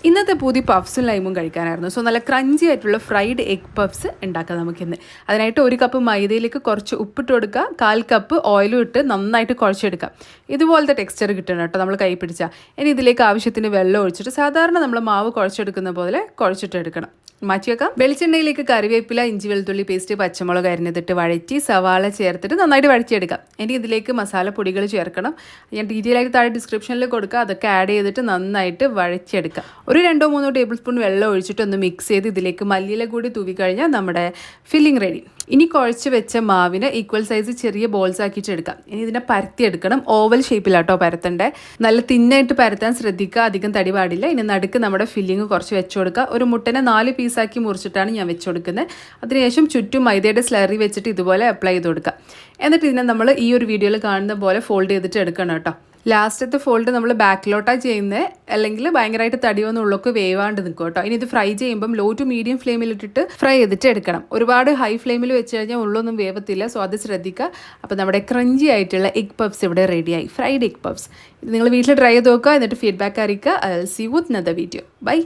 ഇന്നത്തെ പൂതി പഫ്സും ലൈമും കഴിക്കാനായിരുന്നു. സോ നല്ല ക്രഞ്ചി ആയിട്ടുള്ള ഫ്രൈഡ് എഗ് പഫ്സ് ഉണ്ടാക്കാം നമുക്കിന്ന്. അതിനായിട്ട് 1 കപ്പ് മൈദയിലേക്ക് കുറച്ച് ഉപ്പിട്ട് കൊടുക്കുക, 1/4 കപ്പ് ഓയിലും ഇട്ട് നന്നായിട്ട് കുഴച്ചെടുക്കാം. ഇതുപോലത്തെ ടെക്സ്ചർ കിട്ടണം കേട്ടോ നമ്മൾ കൈ പിടിച്ചാൽ. ഇനി ഇതിലേക്ക് ആവശ്യത്തിന് വെള്ളം ഒഴിച്ചിട്ട് സാധാരണ നമ്മൾ മാവ് കുഴച്ചെടുക്കുന്ന പോലെ കുഴച്ചിട്ടെടുക്കണം. മാറ്റി വെക്കാം. വെളിച്ചെണ്ണയിലേക്ക് കറിവേപ്പില, ഇഞ്ചി വെളുത്തുള്ളി പേസ്റ്റ്, പച്ചമുളക് അരിഞ്ഞതിട്ട് വഴറ്റി സവാള ചേർത്തിട്ട് നന്നായിട്ട് വഴറ്റിയെടുക്കാം. ഇനി ഇതിലേക്ക് മസാലപ്പൊടികൾ ചേർക്കണം. ഞാൻ ഡീറ്റെയിൽ ആയിട്ട് താഴെ ഡിസ്ക്രിപ്ഷനിൽ കൊടുക്കുക. അതൊക്കെ ആഡ് ചെയ്തിട്ട് നന്നായിട്ട് വഴറ്റിയെടുക്കാം. ഒരു 2-3 ടേബിൾ സ്പൂൺ വെള്ളം ഒഴിച്ചിട്ട് ഒന്ന് മിക്സ് ചെയ്ത് ഇതിലേക്ക് മല്ലിയില കൂടി തൂവി കഴിഞ്ഞാൽ നമ്മുടെ ഫില്ലിംഗ് റെഡി. ഇനി കുഴച്ച് വെച്ച മാവിന് ഈക്വൽ സൈസ് ചെറിയ ബോൾസ് ആക്കിയിട്ട് എടുക്കാം. ഇനി ഇതിനെ പരത്തിയെടുക്കണം. ഓവൽ ഷേപ്പിലാട്ടോ പരത്തണ്ടേ. നല്ല തിന്നായിട്ട് പരത്താൻ ശ്രദ്ധിക്കുക, അധികം തടി പാടില്ല. ഇനി നടുക്ക് നമ്മുടെ ഫില്ലിങ് കുറച്ച് വെച്ച് കൊടുക്കുക. ഒരു മുട്ടനെ 4 പീസാക്കി മുറിച്ചിട്ടാണ് ഞാൻ വെച്ച് കൊടുക്കുന്നത്. അതിനുശേഷം ചുറ്റും മൈദയുടെ സ്ലറി വെച്ചിട്ട് ഇതുപോലെ അപ്ലൈ ചെയ്ത് കൊടുക്കുക. എന്നിട്ട് ഇതിനെ നമ്മൾ ഈ ഒരു വീഡിയോയിൽ കാണുന്ന പോലെ ഫോൾഡ് ചെയ്തിട്ട് എടുക്കണം കേട്ടോ. ലാസ്റ്റത്തെ ഫോൾഡ് നമ്മൾ ബാക്കിലോട്ടാണ് ചെയ്യുന്നത്, അല്ലെങ്കിൽ ഭയങ്കരമായിട്ട് തടിയൊന്നും ഉള്ളൊക്കെ വേവാണ്ട് നിൽക്കും കേട്ടോ. ഇനി ഇത് ഫ്രൈ ചെയ്യുമ്പം ലോ ടു മീഡിയം ഫ്ലെയിമിലിട്ടിട്ട് ഫ്രൈ ചെയ്തിട്ട് എടുക്കണം. ഒരുപാട് ഹൈ ഫ്ലെയിമിൽ വെച്ച് കഴിഞ്ഞാൽ ഉള്ളൊന്നും വേവത്തില്ല. സോ അത് ശ്രദ്ധിക്കുക. അപ്പോൾ നമ്മുടെ ക്രഞ്ചി ആയിട്ടുള്ള എഗ് പഫ്സ് ഇവിടെ റെഡിയായി, ഫ്രൈഡ് എഗ് പഫ്സ്. ഇത് നിങ്ങൾ വീട്ടിൽ ട്രൈ ചെയ്ത് നോക്കുക, എന്നിട്ട് ഫീഡ്ബാക്ക് അറിയിക്കുക. I will see you with another video. By.